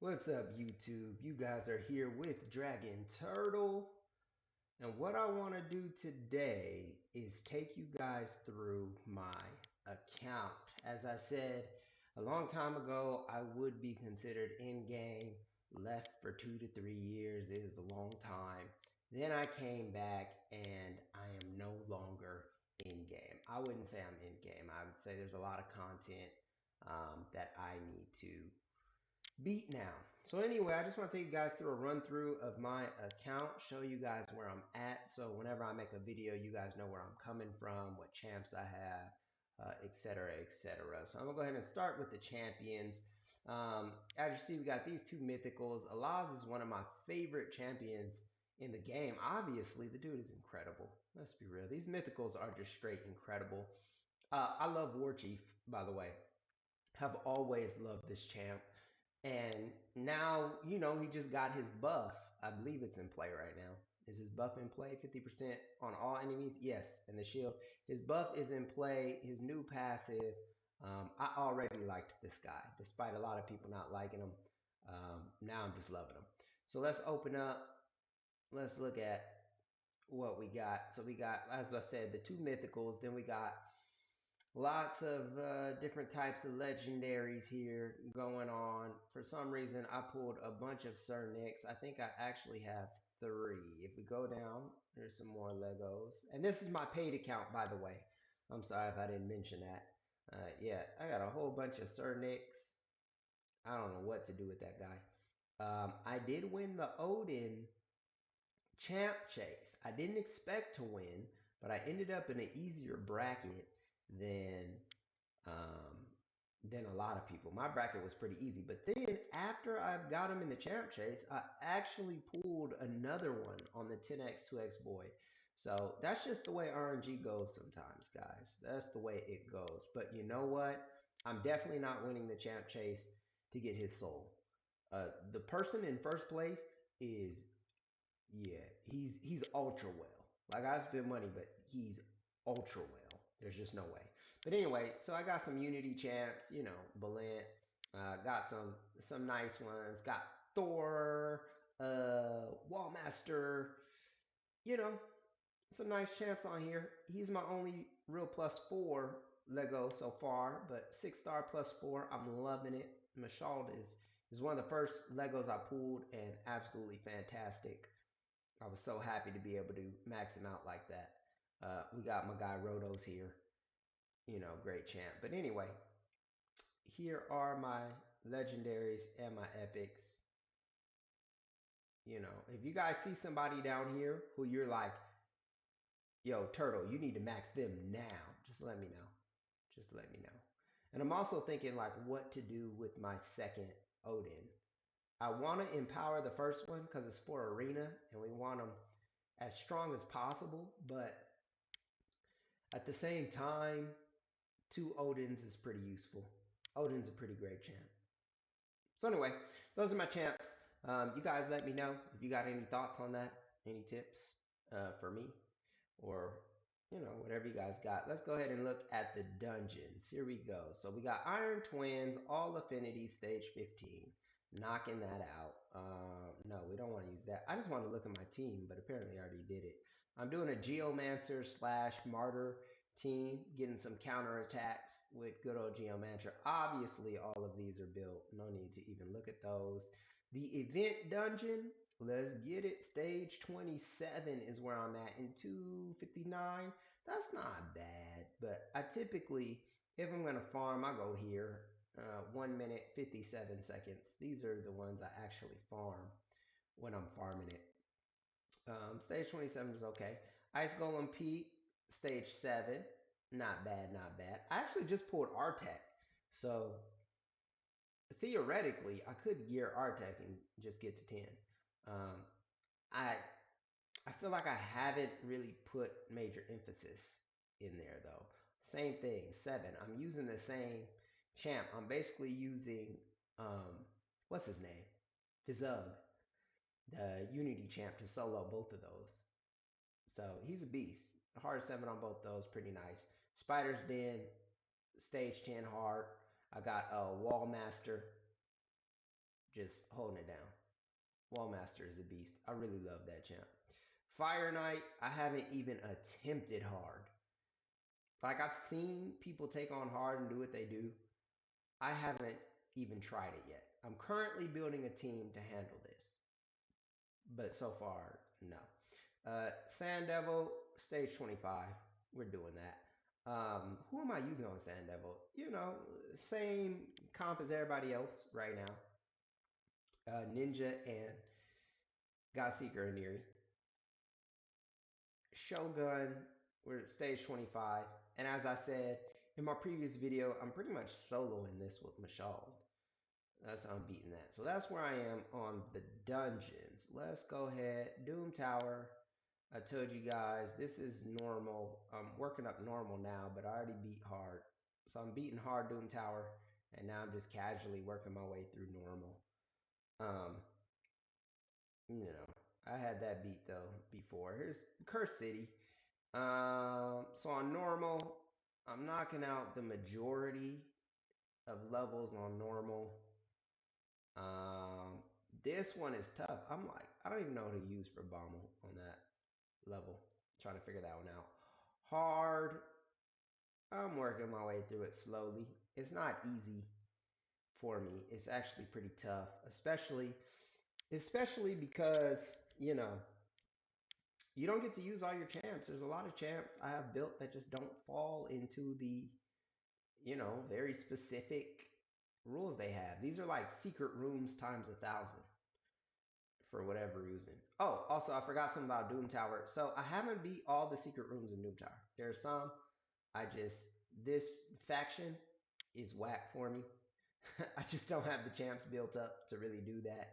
What's up, YouTube? You guys are here with Dragon Turtle. And what I want to do today is take you guys through my account. As I said a long time ago, I would be considered in-game. Left for 2 to 3 years is a long time. Then I came back and I am no longer in-game. I wouldn't say I'm in-game. I would say there's a lot of content that I need to beat now. So anyway, I just want to take you guys through a run through of my account, show you guys where I'm at. So whenever I make a video, you guys know where I'm coming from, what champs I have, etc., etc. So I'm gonna go ahead and start with the champions. As you see, we got these two mythicals. Alaz is one of my favorite champions in the game. Obviously, the dude is incredible. Let's be real. These mythicals are just straight incredible. I love War Chief, by the way. Have always loved this champ. And now, he just got his buff. I believe it's in play right now. Is his buff in play? 50% on all enemies? Yes. And the shield. His buff is in play. His new passive. I already liked this guy, despite a lot of people not liking him. Now I'm just loving him. So let's open up. Let's look at what we got. So we got, as I said, the two mythicals. Then we got lots of different types of legendaries here going on. For some reason, I pulled a bunch of Sir Nicks. I think I actually have three. If we go down, there's some more Legos. And this is my paid account, by the way. I'm sorry if I didn't mention that. Yeah, I got a whole bunch of Sir Nicks. I don't know what to do with that guy. I did win the Odin champ chase. I didn't expect to win, but I ended up in an easier bracket than um, than a lot of people. My bracket was pretty easy, but then after I got him in the champ chase, I actually pulled another one on the 10x 2x boy. So that's just the way RNG goes sometimes, guys. That's the way it goes. But you know what? I'm definitely not winning the champ chase to get his soul. The person in first place is, yeah, he's ultra well. Like, I spent money, but he's ultra well. There's just no way. But anyway, so I got some Unity champs, Balint. Got some nice ones. Got Thor, Wallmaster, you know, some nice champs on here. He's my only real +4 Lego so far, but 6-star +4. I'm loving it. Mashald is one of the first Legos I pulled and absolutely fantastic. I was so happy to be able to max him out like that. We got my guy Rotos here, great champ. But anyway, here are my legendaries and my epics. If you guys see somebody down here who you're like, yo, Turtle, you need to max them now, just let me know. Just let me know. And I'm also thinking like what to do with my second Odin. I want to empower the first one because it's for arena and we want them as strong as possible, but at the same time, two Odins is pretty useful. Odin's a pretty great champ. So anyway, those are my champs. You guys let me know if you got any thoughts on that, any tips for me, or whatever you guys got. Let's go ahead and look at the dungeons. Here we go. So we got Iron Twins, all affinities, stage 15. Knocking that out. No, we don't want to use that. I just want to look at my team, but apparently I already did it. I'm doing a Geomancer slash Martyr team, getting some counterattacks with good old Geomancer. Obviously, all of these are built. No need to even look at those. The event dungeon, let's get it. Stage 27 is where I'm at in 259. That's not bad, but I typically, if I'm going to farm, I go here. 1 minute, 57 seconds. These are the ones I actually farm when I'm farming it. Stage 27 is okay. Ice Golem Pete, stage 7. Not bad, not bad. I actually just pulled Artec. So theoretically, I could gear Artec and just get to 10. Um, I I feel like I haven't really put major emphasis in there though. Same thing, 7. I'm using the same champ. I'm basically using what's his name? Fizug, the Unity champ to solo both of those. So he's a beast. Hard 7 on both those, pretty nice. Spider's Den, stage 10 hard. I got a Wall Master. just holding it down. Wallmaster is a beast. I really love that champ. Fire Knight, I haven't even attempted hard. Like, I've seen people take on hard and do what they do. I haven't even tried it yet. I'm currently building a team to handle this. But so far, no. Sand Devil, stage 25. We're doing that. Who am I using on Sand Devil? You know, same comp as everybody else right now. Ninja and Godseeker and Neri. Shogun, we're at stage 25. And as I said in my previous video, I'm pretty much soloing this with Mashal. That's how I'm beating that. So that's where I am on the dungeons. Let's go ahead. Doom Tower. I told you guys this is normal. I'm working up normal now, but I already beat hard. So I'm beating hard Doom Tower, and now I'm just casually working my way through normal. Um, you know, I had that beat though before. Here's Curse City. So on normal, I'm knocking out the majority of levels on normal. This one is tough. I'm like, I don't even know what to use for Bommel on that level. Trying to figure that one out. Hard. I'm working my way through it slowly. It's not easy for me. It's actually pretty tough, especially because, you know, you don't get to use all your champs. There's a lot of champs I have built that just don't fall into the, you know, very specific rules they have. These are like secret rooms times 1,000 for whatever reason. Oh, also, I forgot something about Doom Tower. So I haven't beat all the secret rooms in Doom Tower. There's some. This faction is whack for me. I just don't have the champs built up to really do that.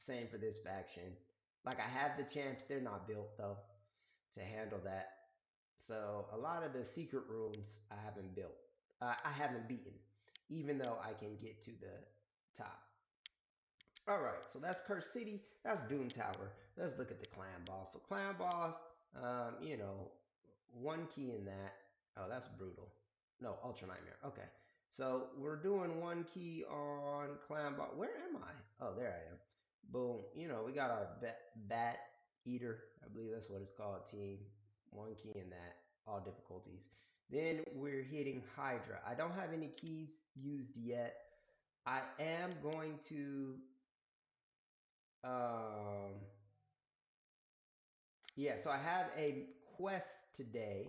Same for this faction. Like, I have the champs, they're not built though to handle that. So a lot of the secret rooms I haven't built. I haven't beaten, even though I can get to the top. All right, so that's Curse City. That's Doom Tower. Let's look at the clan boss. So clan boss, you know, one key in that. Oh, that's brutal. No, Ultra Nightmare. Okay, so we're doing one key on clan boss. Where am I? Oh, there I am. Boom. You know, we got our bat eater. I believe that's what it's called. Team. One key in that. All difficulties. Then we're hitting Hydra. I don't have any keys used yet. I am going to um, yeah, so I have a quest today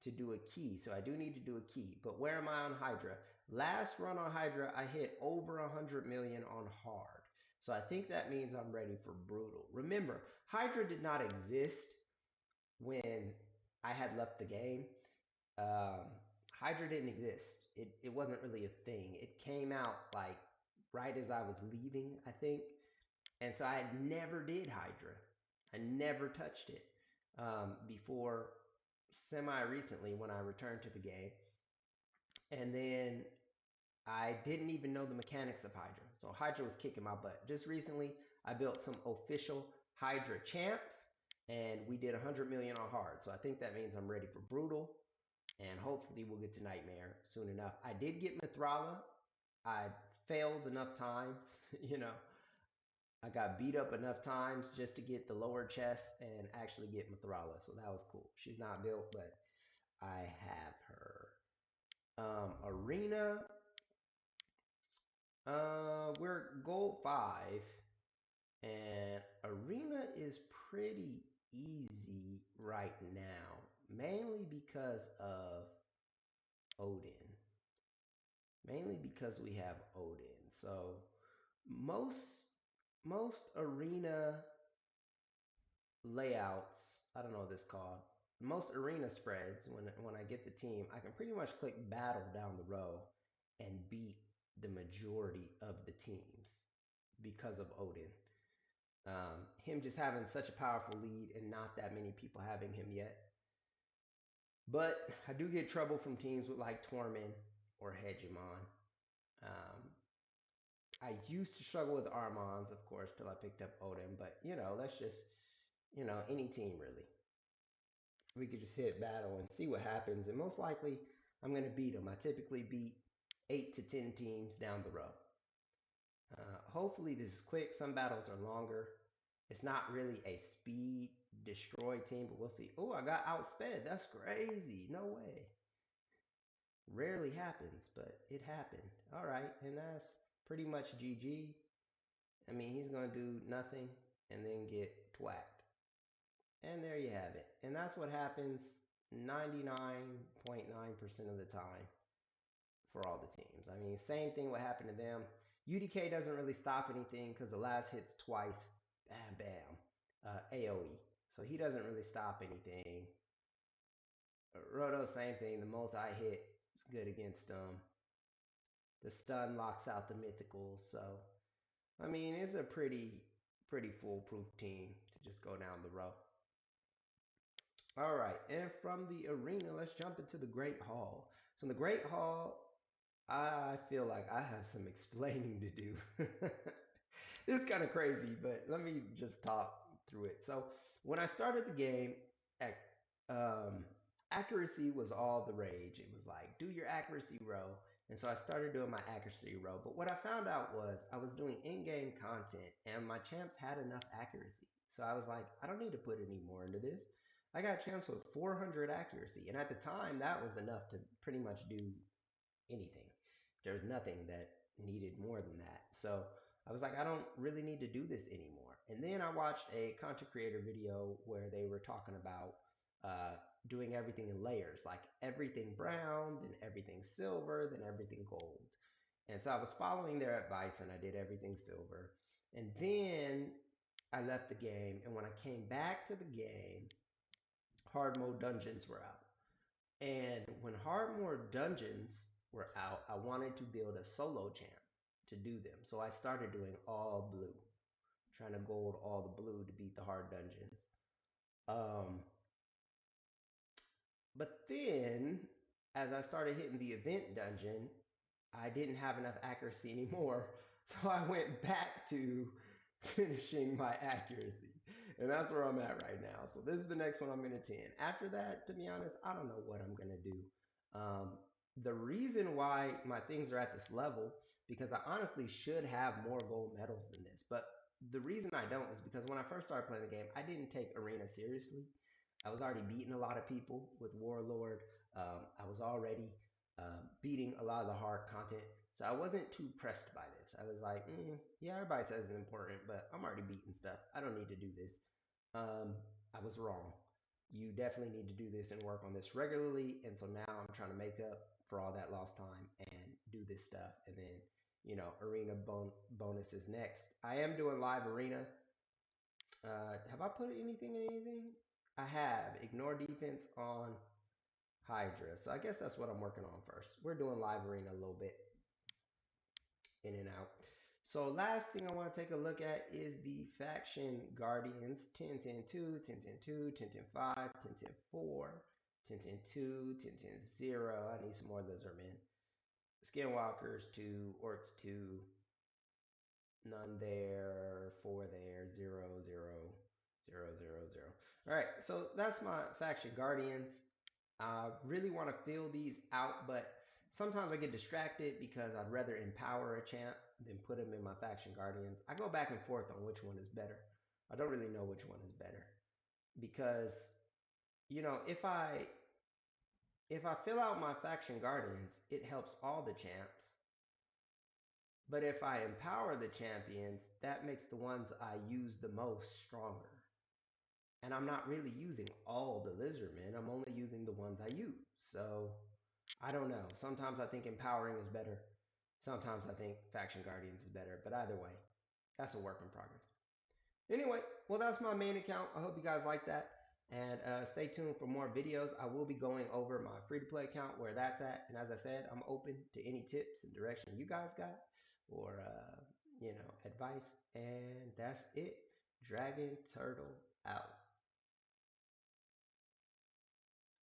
to do a key. So I do need to do a key. But where am I on Hydra? Last run on Hydra, I hit over 100 million on hard. So I think that means I'm ready for brutal. Remember, Hydra did not exist when I had left the game. Hydra didn't exist. It wasn't really a thing. It came out like right as I was leaving, I think. And so I never did Hydra. I never touched it before semi recently when I returned to the game. And then I didn't even know the mechanics of Hydra. So Hydra was kicking my butt. Just recently, I built some official Hydra champs and we did 100 million on hard. So I think that means I'm ready for brutal and hopefully we'll get to Nightmare soon enough. I did get Mithrala. I failed enough times, you know, I got beat up enough times just to get the lower chest and actually get Mithrala. So that was cool. She's not built, but I have her. Arena. We're gold 5. And Arena is pretty easy right now. Mainly because of Odin. Mainly because we have Odin. So most arena layouts, I don't know what this is called. Most arena spreads, when I get the team, I can pretty much click battle down the row and beat the majority of the teams because of Odin. Him just having such a powerful lead and not that many people having him yet. But I do get trouble from teams with like Torment or Hegemon. Um, I used to struggle with Armons, of course, till I picked up Odin. But, you know, that's just, you know, any team really. We could just hit battle and see what happens. And most likely, I'm going to beat them. I typically beat 8 to 10 teams down the row. hopefully this is quick. Some battles are longer. It's not really a speed destroy team, but we'll see. Oh, I got outsped. That's crazy. No way. Rarely happens, but it happened. All right, and that's pretty much GG. I mean, he's going to do nothing and then get twacked. And there you have it. And that's what happens 99.9% of the time for all the teams. I mean, same thing would happen to them. UDK doesn't really stop anything because the last hit's twice. Bam, bam. AoE. So he doesn't really stop anything. Roto, same thing. The multi-hit is good against them. The stun locks out the mythical. So, I mean, it's a pretty foolproof team to just go down the row. All right, and from the arena, let's jump into the Great Hall. So in the Great Hall, I feel like I have some explaining to do. It's kind of crazy, but let me just talk through it. So when I started the game, um, accuracy was all the rage. It was like, do your accuracy row. And so I started doing my accuracy row. But what I found out was I was doing in-game content and my champs had enough accuracy. So I was like, I don't need to put any more into this. I got champs with 400 accuracy. And at the time, that was enough to pretty much do anything. There was nothing that needed more than that. So I was like, I don't really need to do this anymore. And then I watched a content creator video where they were talking about doing everything in layers, like everything brown, then everything silver, then everything gold. And so I was following their advice and I did everything silver. And then I left the game. And when I came back to the game, hard mode dungeons were out. And when hard mode dungeons were out, I wanted to build a solo champ to do them. So I started doing all blue, trying to gold all the blue to beat the hard dungeons. But then, as I started hitting the event dungeon, I didn't have enough accuracy anymore. So I went back to finishing my accuracy. And that's where I'm at right now. So this is the next one I'm going to 10. After that, to be honest, I don't know what I'm going to do. The reason why my things are at this level, because I honestly should have more gold medals than this. But the reason I don't is because when I first started playing the game, I didn't take arena seriously. I was already beating a lot of people with Warlord. I was already beating a lot of the hard content. So I wasn't too pressed by this. I was like, yeah, everybody says it's important, but I'm already beating stuff. I don't need to do this. I was wrong. You definitely need to do this and work on this regularly. And so now I'm trying to make up for all that lost time and do this stuff. And then, arena bonuses next. I am doing live arena. Have I put anything in anything? I have. Ignore defense on Hydra. So I guess that's what I'm working on first. We're doing live arena a little bit, in and out. So last thing I want to take a look at is the faction guardians. 10 10 2, 10 10 2, 10 10 5, 10 10 4, 10 10 2, 10 10 0. I need some more lizardmen. Skinwalkers 2, orcs 2, none there, 4 there, 0 0 0 0 0. All right, so that's my faction guardians. I really want to fill these out, but sometimes I get distracted because I'd rather empower a champ than put him in my faction guardians. I go back and forth on which one is better. I don't really know which one is better because if I fill out my faction guardians, it helps all the champs. But if I empower the champions, that makes the ones I use the most stronger. And I'm not really using all the lizardmen. I'm only using the ones I use. So I don't know. Sometimes I think empowering is better. Sometimes I think faction guardians is better. But either way, that's a work in progress. Anyway, well, that's my main account. I hope you guys like that. And stay tuned for more videos. I will be going over my free-to-play account, where that's at. And as I said, I'm open to any tips and direction you guys got or, advice. And that's it. Dragon Turtle out.